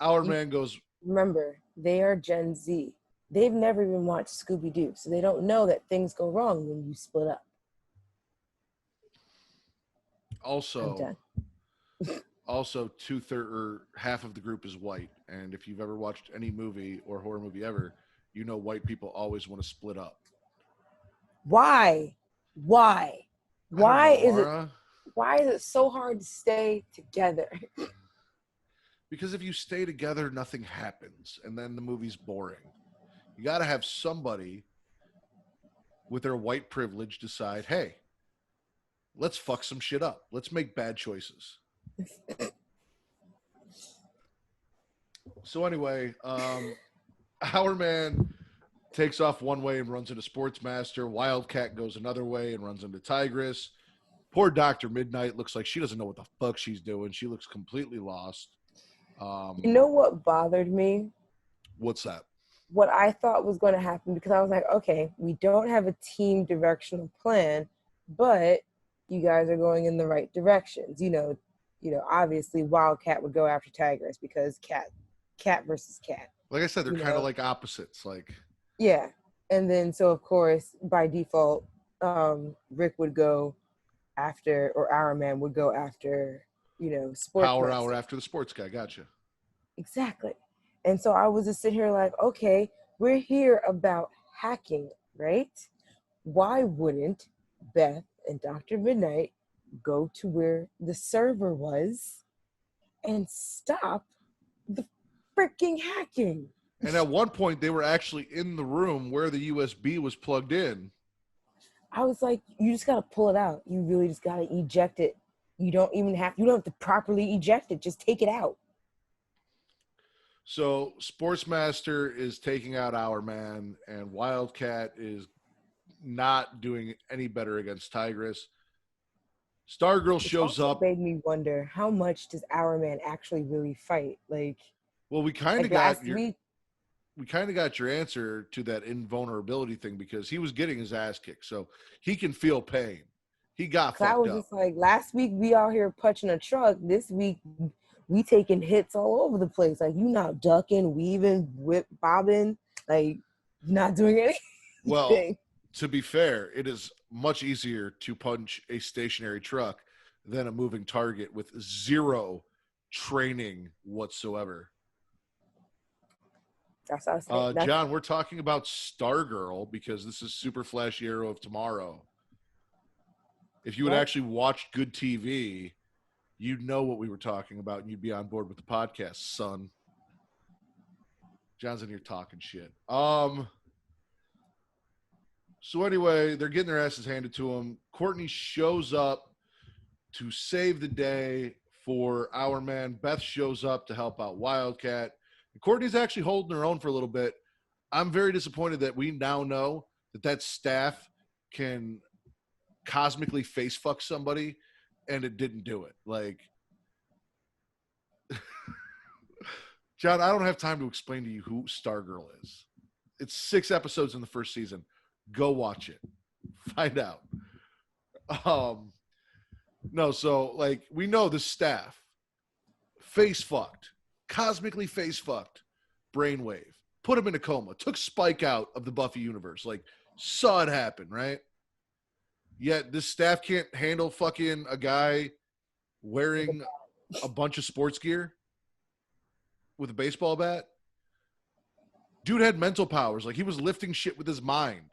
Speaker 1: Our man goes,
Speaker 2: Remember, they are Gen Z. They've never even watched Scooby Doo, so they don't know that things go wrong when you split up. I'm
Speaker 1: also,
Speaker 2: done.
Speaker 1: also two-thirds or half of the group is white. And if you've ever watched any movie or horror movie ever, you know white people always want to split up.
Speaker 2: Why? Why? Why
Speaker 1: I don't know,
Speaker 2: is it?
Speaker 1: Mara.
Speaker 2: Why is it so hard to stay together?
Speaker 1: Because if you stay together, nothing happens, and then the movie's boring. You got to have somebody with their white privilege decide, hey, let's fuck some shit up. Let's make bad choices. So anyway, our man takes off one way and runs into Sportsmaster. Wildcat goes another way and runs into Tigress. Poor Dr. Midnight looks like she doesn't know what the fuck she's doing. She looks completely lost.
Speaker 2: You know what bothered me?
Speaker 1: What's that?
Speaker 2: What I thought was going to happen, because I was like, okay, we don't have a team directional plan, but you guys are going in the right directions. Obviously Wildcat would go after Tigress because cat versus cat.
Speaker 1: Like I said, they're kind of like opposites. Like,
Speaker 2: yeah. And then, so of course, by default, Rick would go after, or our man would go after, sports
Speaker 1: Power
Speaker 2: medicine.
Speaker 1: Hour after the sports guy. Gotcha.
Speaker 2: Exactly. And so I was just sitting here like, okay, we're here about hacking, right? Why wouldn't Beth and Dr. Midnight go to where the server was and stop the freaking hacking?
Speaker 1: And at one point, they were actually in the room where the USB was plugged in.
Speaker 2: I was like, you just gotta pull it out. You really just gotta eject it. You don't have to properly eject it. Just take it out.
Speaker 1: So Sportsmaster is taking out our man, and Wildcat is not doing any better against Tigress. Stargirl shows up.
Speaker 2: Made me wonder, how much does our man actually really fight?
Speaker 1: Well, we kind of
Speaker 2: like
Speaker 1: got
Speaker 2: last
Speaker 1: your
Speaker 2: week.
Speaker 1: we kind of got your answer to that invulnerability thing because he was getting his ass kicked, so he can feel pain. He got fucked
Speaker 2: I was
Speaker 1: up.
Speaker 2: just like, last week we out here punching a truck. This week we taking hits all over the place. Like, you not ducking, weaving, bobbing. Like, not doing
Speaker 1: Well,
Speaker 2: anything.
Speaker 1: to be fair, it is much easier to punch a stationary truck than a moving target with zero training whatsoever.
Speaker 2: That's what I was saying. That's
Speaker 1: John, we're talking about Stargirl because this is Super Flash Arrow of Tomorrow. If you would
Speaker 2: what?
Speaker 1: actually watch good TV, you'd know what we were talking about and you'd be on board with the podcast, son. John's in here talking shit. So anyway, they're getting their asses handed to them. Courtney shows up to save the day for our man. Beth shows up to help out Wildcat. And Courtney's actually holding her own for a little bit. I'm very disappointed that we now know that staff can cosmically face fuck somebody and it didn't do it. Like, John, I don't have time to explain to you who Stargirl is. It's 6 episodes in the first season. Go watch it. Find out. No, so like we know the staff face fucked, cosmically face fucked, brainwave, put him in a coma, took Spike out of the Buffy universe, like saw it happen, right? Yet this staff can't handle fucking a guy wearing a bunch of sports gear with a baseball bat. Dude had mental powers, like he was lifting shit with his mind.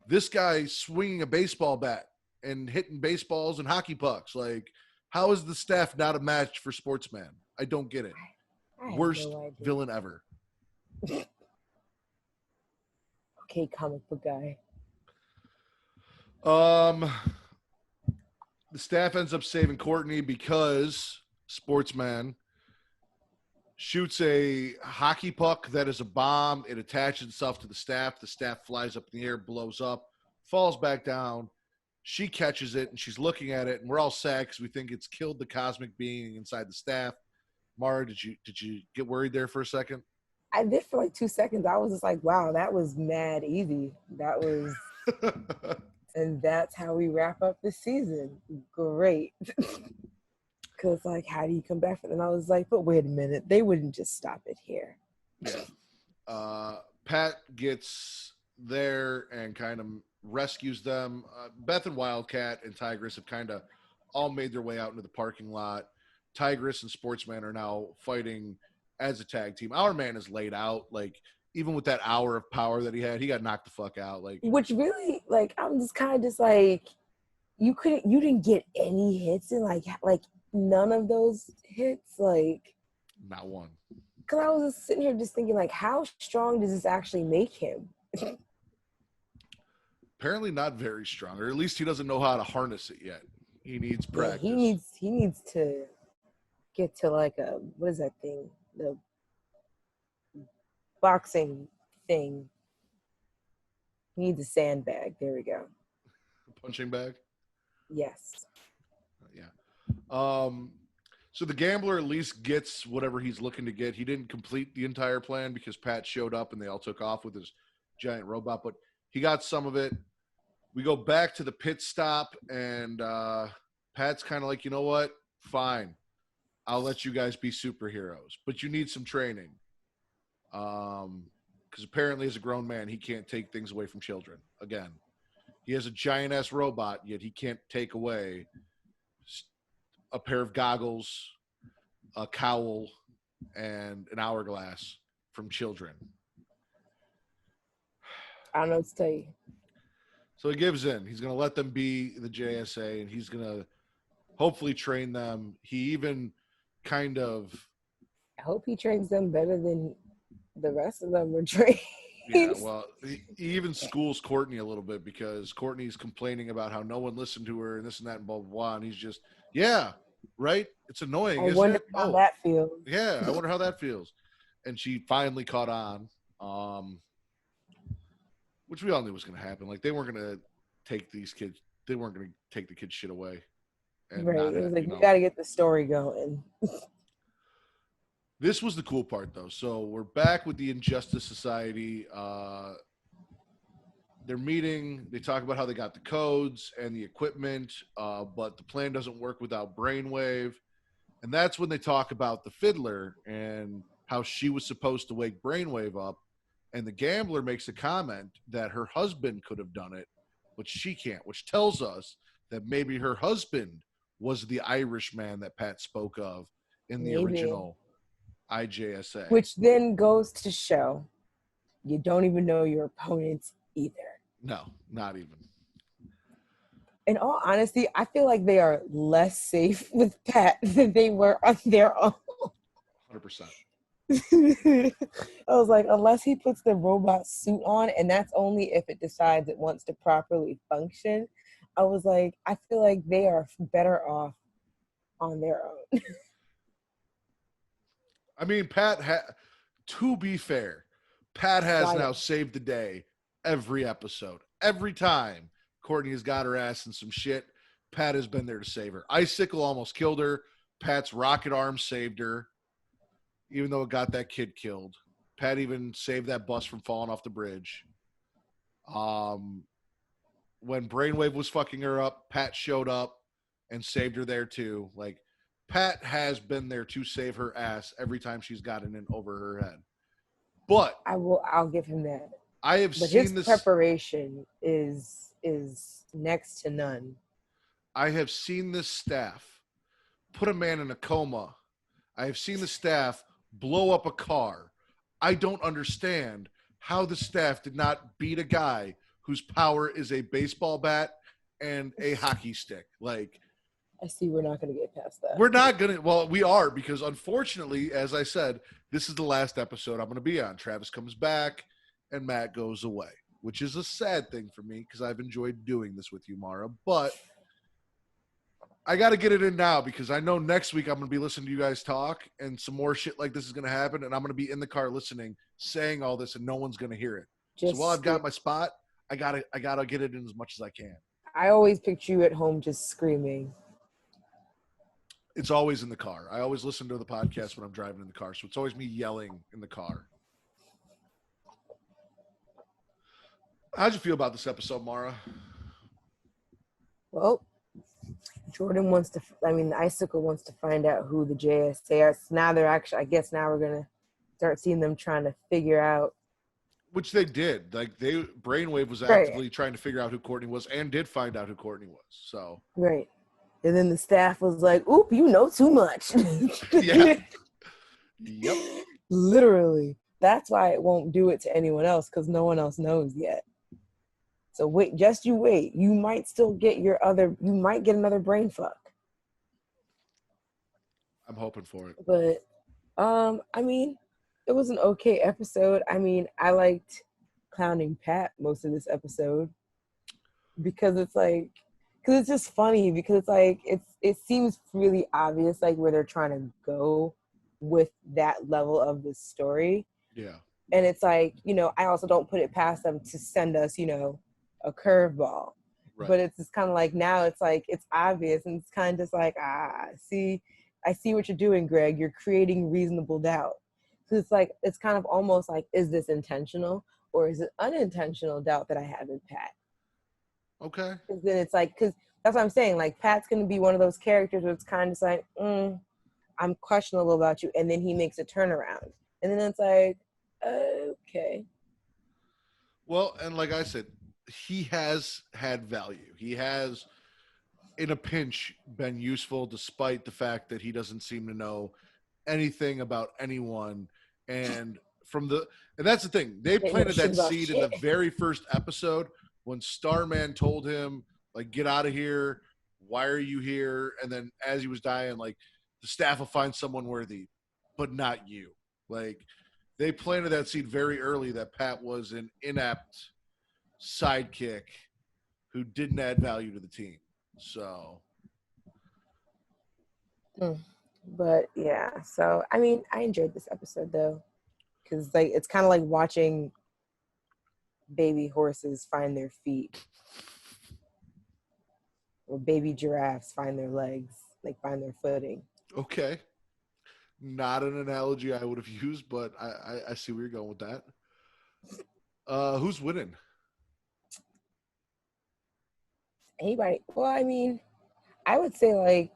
Speaker 1: This guy swinging a baseball bat and hitting baseballs and hockey pucks. Like, how is the staff not a match for Sportsman? I don't get it. Worst villain ever.
Speaker 2: Okay, comic book guy.
Speaker 1: The staff ends up saving Courtney because Sportsman shoots a hockey puck that is a bomb. It attaches itself to the staff. The staff flies up in the air, blows up, falls back down. She catches it, and she's looking at it, and we're all sad because we think it's killed the cosmic being inside the staff. Mara, did you get worried there for a second?
Speaker 2: I did for like 2 seconds. I was just like, wow, that was mad easy. That was, and that's how we wrap up the season. Great. Because like, how do you come back from it? And I was like, but wait a minute, they wouldn't just stop it here.
Speaker 1: Yeah. Pat gets there and kind of rescues them. Beth and Wildcat and Tigress have kind of all made their way out into the parking lot. Tigress and Sportsman are now fighting as a tag team. Our man is laid out. Like, even with that hour of power that he had, he got knocked the fuck out. Like,
Speaker 2: which really, like, I'm just kind of just like, you didn't get any hits in like none of those hits, like
Speaker 1: not one.
Speaker 2: Because I was just sitting here just thinking, like, how strong does this actually make him?
Speaker 1: Apparently not very strong, or at least he doesn't know how to harness it yet. He needs practice.
Speaker 2: Yeah, he needs to get to like what is that thing? The boxing thing. He needs a sandbag. There we go.
Speaker 1: A punching bag?
Speaker 2: Yes.
Speaker 1: Yeah. So the gambler at least gets whatever he's looking to get. He didn't complete the entire plan because Pat showed up and they all took off with his giant robot, but he got some of it. We go back to the pit stop, and Pat's kind of like, you know what? Fine. I'll let you guys be superheroes, but you need some training. Because apparently as a grown man, he can't take things away from children. Again, he has a giant-ass robot, yet he can't take away a pair of goggles, a cowl, and an hourglass from children.
Speaker 2: I don't know what to tell you.
Speaker 1: So he gives in. He's going to let them be the JSA, and he's going to hopefully train them. He even kind of...
Speaker 2: I hope he trains them better than the rest of them were trained.
Speaker 1: Yeah, well, he even schools Courtney a little bit because Courtney's complaining about how no one listened to her and this and that and blah, blah, blah. And he's just, yeah, right? It's annoying,
Speaker 2: I wonder how that feels.
Speaker 1: Yeah, I wonder how that feels. And she finally caught on, which we all knew was going to happen. Like, they weren't going to take these kids. They weren't going to take the kids' shit away. And
Speaker 2: right. It was like, we got to get the story going.
Speaker 1: This was the cool part, though. So we're back with the Injustice Society. They're meeting. They talk about how they got the codes and the equipment, but the plan doesn't work without Brainwave. And that's when they talk about the Fiddler and how she was supposed to wake Brainwave up And the gambler makes a comment that her husband could have done it, but she can't, which tells us that maybe her husband was the Irish man that Pat spoke of in the
Speaker 2: Maybe.
Speaker 1: original IJSA.
Speaker 2: Which then goes to show you don't even know your opponents either.
Speaker 1: No, not even.
Speaker 2: In all honesty, I feel like they are less safe with Pat than they were on their own.
Speaker 1: 100%.
Speaker 2: I was like, unless he puts the robot suit on, and that's only if it decides it wants to properly function. I was like, I feel like they are better off on their own.
Speaker 1: I mean, to be fair, Pat has now saved the day every episode. Every time Courtney has got her ass in some shit, Pat has been there to save her. Icicle almost killed her. Pat's rocket arm saved her, even though it got that kid killed. Pat even saved that bus from falling off the bridge. When Brainwave was fucking her up, Pat showed up and saved her there too. Like, Pat has been there to save her ass every time she's gotten in over her head. But
Speaker 2: I'll give him that.
Speaker 1: I have
Speaker 2: but
Speaker 1: seen
Speaker 2: his preparation is next to none.
Speaker 1: I have seen this staff put a man in a coma. I have seen the staff blow up a car. I don't understand how the staff did not beat a guy whose power is a baseball bat and a hockey stick. Like,
Speaker 2: I see we're not going to get past that.
Speaker 1: We're not going to. Well, we are, because unfortunately, as I said, this is the last episode I'm going to be on. Travis comes back and Matt goes away, which is a sad thing for me because I've enjoyed doing this with you, Mara. But I got to get it in now because I know next week I'm going to be listening to you guys talk and some more shit like this is going to happen. And I'm going to be in the car listening, saying all this, and no one's going to hear it. So while I've got my spot, I gotta get it in as much as I can.
Speaker 2: I always picture you at home just screaming.
Speaker 1: It's always in the car. I always listen to the podcast when I'm driving in the car. So it's always me yelling in the car. How'd you feel about this episode, Mara?
Speaker 2: Well, Jordan wants to, Icicle wants to find out who the JSA are. So now they're actually, I guess now we're going to start seeing them trying to figure out.
Speaker 1: Which they did. Like, Brainwave was actively trying to figure out who Courtney was and did find out who Courtney was. So.
Speaker 2: Right. And then the staff was like, oop, you know too much.
Speaker 1: Yeah. Yep.
Speaker 2: Literally. That's why it won't do it to anyone else, because no one else knows yet. So wait, just you wait. You might still get you might get another brain fuck.
Speaker 1: I'm hoping for it.
Speaker 2: But, it was an okay episode. I liked clowning Pat most of this episode because it's just funny because it's like, it seems really obvious, like where they're trying to go with that level of the story.
Speaker 1: Yeah.
Speaker 2: And it's like, I also don't put it past them to send us, a curveball. Right. But it's just kind of like, now it's like, it's obvious and it's kind of just like, I see what you're doing, Greg. You're creating reasonable doubt. So it's like, it's kind of almost like, is this intentional or is it unintentional doubt that I have in Pat?
Speaker 1: Okay.
Speaker 2: Because then it's like, because that's what I'm saying. Like, Pat's going to be one of those characters where it's kind of just like, I'm questionable about you. And then he makes a turnaround. And then it's like, okay.
Speaker 1: Well, and like I said, he has had value. He has, in a pinch, been useful despite the fact that he doesn't seem to know anything about anyone. And that's the thing. They planted that seed in the very first episode when Starman told him, like, get out of here. Why are you here? And then as he was dying, like, the staff will find someone worthy, but not you. Like, they planted that seed very early that Pat was an inept sidekick who didn't add value to the team. So.
Speaker 2: But yeah, so I enjoyed this episode though, because like it's kind of like watching baby horses find their feet, or baby giraffes find their legs, like find their footing.
Speaker 1: Okay, not an analogy I would have used, but I see where you're going with that. Who's winning?
Speaker 2: Anybody? Well, I would say like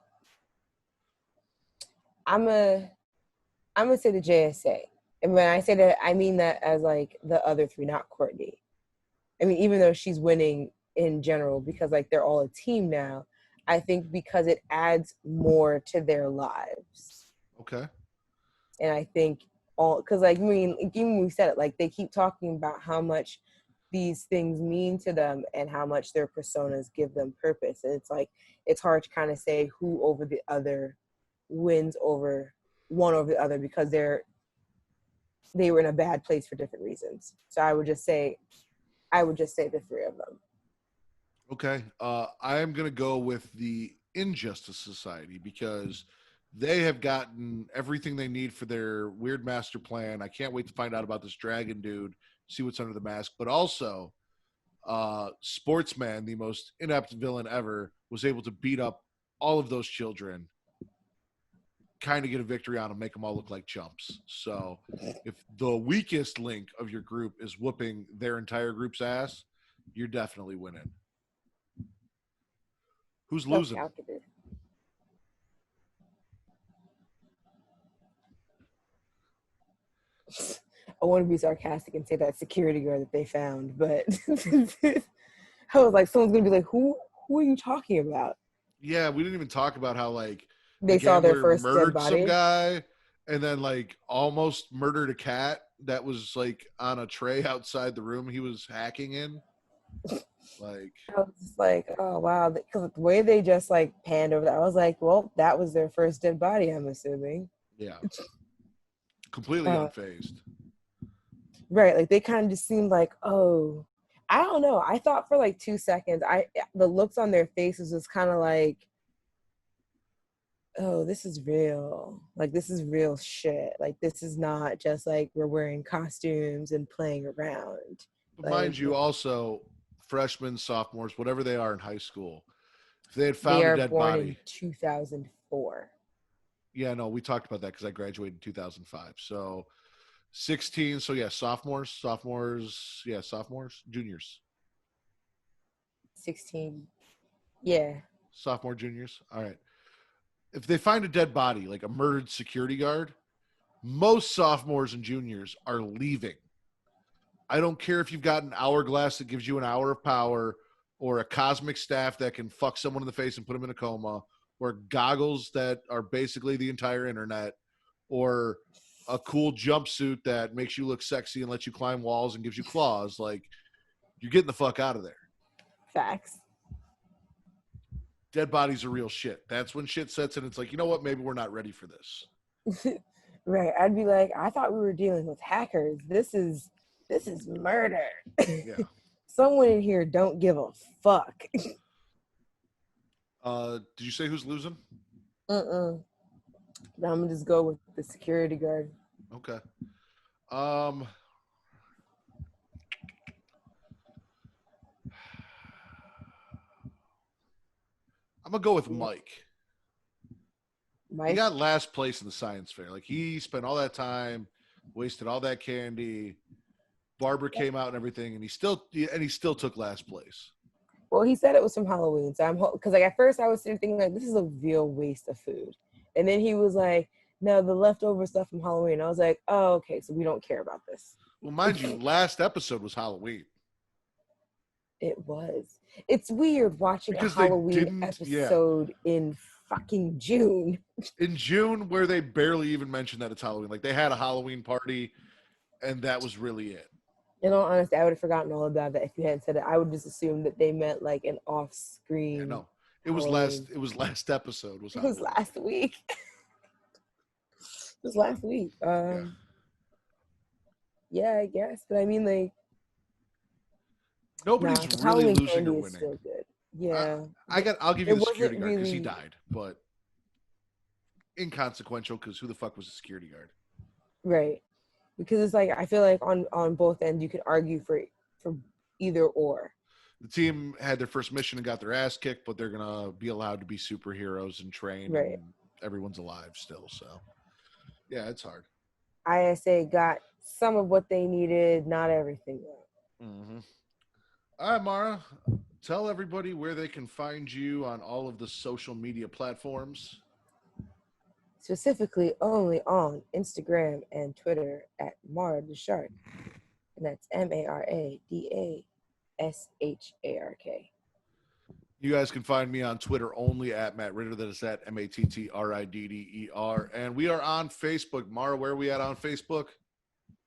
Speaker 2: I'm gonna say the JSA. And when I say that, I mean that as like the other three, not Courtney. I mean, even though she's winning in general, because like they're all a team now, I think because it adds more to their lives.
Speaker 1: Okay.
Speaker 2: And I think all, because like, I mean, even when we said it, like they keep talking about how much these things mean to them and how much their personas give them purpose. And it's like, it's hard to kind of say who over the other wins over one over the other because they were in a bad place for different reasons. So I would just say the three of them.
Speaker 1: Okay. I am going to go with the Injustice Society because they have gotten everything they need for their weird master plan. I can't wait to find out about this dragon dude, see what's under the mask. But also, Sportsman, the most inept villain ever, was able to beat up all of those children, kind of get a victory on them, make them all look like chumps. So, if the weakest link of your group is whooping their entire group's ass, you're definitely winning. Who's
Speaker 2: So
Speaker 1: losing?
Speaker 2: calculated. I want to be sarcastic and say that security guard that they found, but I was like, someone's gonna be like, who are you talking about?
Speaker 1: Yeah, we didn't even talk about how like the
Speaker 2: They saw their
Speaker 1: gambler
Speaker 2: first dead
Speaker 1: murdered some
Speaker 2: body.
Speaker 1: guy and then like almost murdered a cat that was like on a tray outside the room he was hacking in. Like,
Speaker 2: I was just like, oh wow, because the way they just like panned over that, I was like, well, that was their first dead body, I'm assuming.
Speaker 1: yeah, completely
Speaker 2: Uh,
Speaker 1: unfazed.
Speaker 2: right, like they kind of just seemed like, oh, I don't know. I thought for like 2 seconds, the looks on their faces was kind of like, oh, this is real. Like this is real shit. Like this is not just like we're wearing costumes and playing around.
Speaker 1: But mind
Speaker 2: Like
Speaker 1: you, also freshmen, sophomores, whatever they are in high school, if they had
Speaker 2: they
Speaker 1: found a
Speaker 2: are
Speaker 1: dead
Speaker 2: born in
Speaker 1: body,
Speaker 2: 2004.
Speaker 1: yeah, no, we talked about that because I graduated in 2005. So 16. So yeah, sophomores, juniors,
Speaker 2: 16. Yeah.
Speaker 1: sophomore, juniors. All right. If they find a dead body, like a murdered security guard, most sophomores and juniors are leaving. I don't care if you've got an hourglass that gives you an hour of power, or a cosmic staff that can fuck someone in the face and put them in a coma, or goggles that are basically the entire internet, or a cool jumpsuit that makes you look sexy and lets you climb walls and gives you claws. Like, you're getting the fuck out of there.
Speaker 2: Facts.
Speaker 1: Dead bodies are real shit. That's when shit sets in. It's like, you know what? Maybe we're not ready for this.
Speaker 2: Right. I'd be like, I thought we were dealing with hackers. This is murder.
Speaker 1: Yeah.
Speaker 2: Someone in here don't give a fuck.
Speaker 1: Did you say who's losing?
Speaker 2: I'm gonna just go with the security guard.
Speaker 1: Okay. Um, I'm gonna go with
Speaker 2: Yeah.
Speaker 1: Mike. He
Speaker 2: Mike.
Speaker 1: got last place in the science fair. Like, he spent all that time, wasted all that candy. Barbara came out and everything, and he still took last place.
Speaker 2: Well, he said it was from Halloween, so because like at first I was thinking like this is a real waste of food, and then he was like, no, the leftover stuff from Halloween. I was like, oh, okay, so we don't care about this.
Speaker 1: Well, mind you, last episode was Halloween
Speaker 2: It was. It's weird watching a
Speaker 1: because they
Speaker 2: Halloween
Speaker 1: didn't. Yeah,
Speaker 2: episode in fucking June.
Speaker 1: in June, where they barely even mentioned that it's Halloween. Like, they had a Halloween party, and that was really it.
Speaker 2: In all honesty, I would have forgotten all about that if you hadn't said it. I would just assume that they meant like an
Speaker 1: Yeah,
Speaker 2: off-screen
Speaker 1: no, it was last.
Speaker 2: Halloween.
Speaker 1: It was last episode was
Speaker 2: It was
Speaker 1: Halloween.
Speaker 2: last week. It was last week.
Speaker 1: Yeah.
Speaker 2: Yeah, I guess. But I mean, like, nah,
Speaker 1: Nobody's
Speaker 2: because
Speaker 1: really
Speaker 2: Halloween
Speaker 1: losing or
Speaker 2: candy is
Speaker 1: winning.
Speaker 2: still good. Yeah,
Speaker 1: I'll give you
Speaker 2: it
Speaker 1: the security
Speaker 2: wasn't
Speaker 1: guard because he
Speaker 2: really
Speaker 1: died, but inconsequential because who the fuck was the security guard?
Speaker 2: right because it's like I feel like on both ends you could argue for either or.
Speaker 1: The team had their first mission and got their ass kicked, but they're gonna be allowed to be superheroes and train,
Speaker 2: Right.
Speaker 1: and everyone's alive still. So yeah, it's hard.
Speaker 2: ISA got some of what they needed, not everything though.
Speaker 1: Mm-hmm. All right, Mara, tell everybody where they can find you on all of the social media platforms.
Speaker 2: specifically only on Instagram and Twitter at Mara the Shark. And that's MARADASHARK.
Speaker 1: You guys can find me on Twitter only at Matt Ritter. That is at MATTRIDDER. And we are on Facebook. Mara, where are we at on Facebook?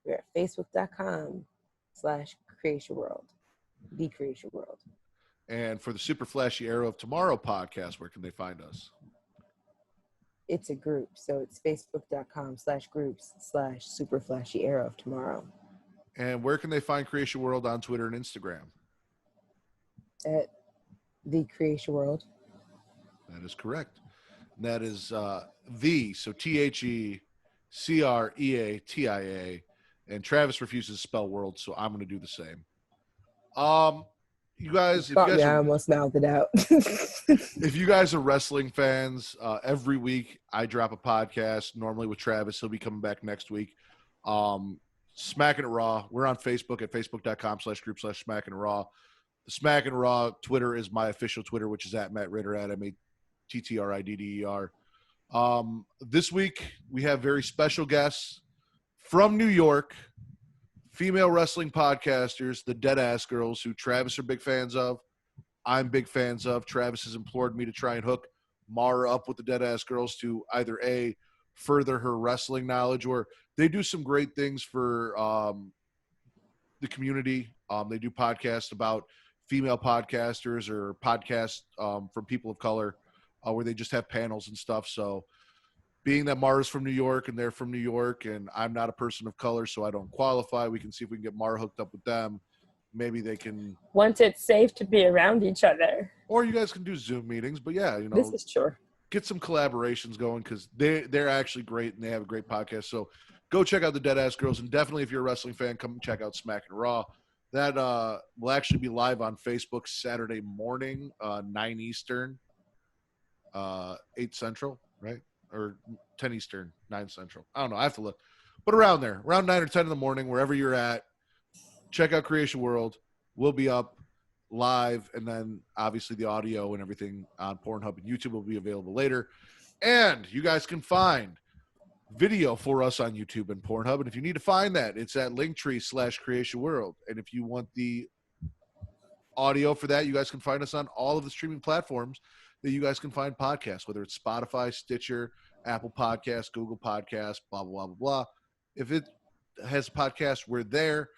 Speaker 2: We're at Facebook.com/Creation World. The Creation World.
Speaker 1: And for the Super Flashy Arrow of Tomorrow podcast, where can they find us?
Speaker 2: It's a group, so it's Facebook.com/groups/Super Flashy Arrow of Tomorrow.
Speaker 1: And where can they find Creation World on Twitter and Instagram?
Speaker 2: At The Creation World.
Speaker 1: That is correct. And that is so TheCreatia. And Travis refuses to spell world, so I'm going to do the same. You guys,
Speaker 2: I almost mouthed it out.
Speaker 1: if you guys are wrestling fans, every week I drop a podcast, normally with Travis. He'll be coming back next week. Smacking It Raw. We're on Facebook at facebook.com/group/Smacking It Raw. The Smacking Raw Twitter is my official Twitter, which is at Matt Ritter, at MATTRIDDER. This week we have very special guests from New York, female wrestling podcasters, the Deadass Girls, who Travis are big fans of. I'm big fans of. Travis has implored me to try and hook Mara up with the Deadass Girls to either A, further her wrestling knowledge, or they do some great things for the community. They do podcasts about female podcasters or podcasts from people of color where they just have panels and stuff. So being that Mara's from New York and they're from New York and I'm not a person of color, so I don't qualify, we can see if we can get Mara hooked up with them. Maybe they can.
Speaker 3: Once it's safe to be around each other.
Speaker 1: Or you guys can do Zoom meetings. But yeah,
Speaker 2: This is true.
Speaker 1: Get some collaborations going because they're actually great and they have a great podcast. So go check out the Deadass Girls. And definitely if you're a wrestling fan, come check out Smackin' Raw. That will actually be live on Facebook Saturday morning, 9 Eastern, 8 Central, right? Or 10 Eastern, 9 Central. I don't know. I have to look. But around there, around 9 or 10 in the morning, wherever you're at, check out Creation World. We'll be up live, and then obviously the audio and everything on Pornhub and YouTube will be available later. And you guys can find video for us on YouTube and Pornhub. And if you need to find that, it's at Linktree/Creation World. And if you want the audio for that, you guys can find us on all of the streaming platforms that you guys can find podcasts, whether it's Spotify, Stitcher, Apple Podcasts, Google Podcasts, blah, blah, blah, blah. If it has a podcast, we're there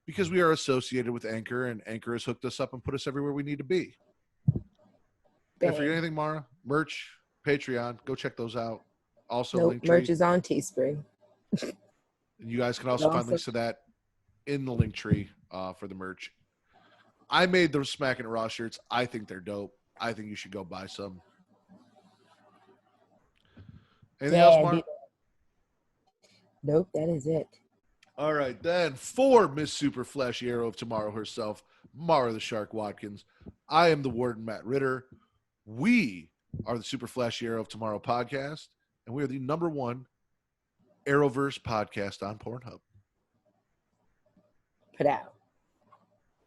Speaker 1: because we are associated with Anchor, and Anchor has hooked us up and put us everywhere we need to be. If you anything, Mara, merch, Patreon, go check those out. Also,
Speaker 2: merch is on Teespring.
Speaker 1: And you guys can also find links to that in the Linktree for the merch. I made those Smackin' It Raw shirts. I think they're dope. I think you should go buy some. Anything else, Mara?
Speaker 2: Nope, that is it.
Speaker 1: All right, then, for Miss Super Flashy Arrow of Tomorrow herself, Mara the Shark Watkins, I am the Warden, Matt Ritter. We are the Super Flashy Arrow of Tomorrow podcast, and we are the #1 Arrowverse podcast on Pornhub.
Speaker 2: Put out.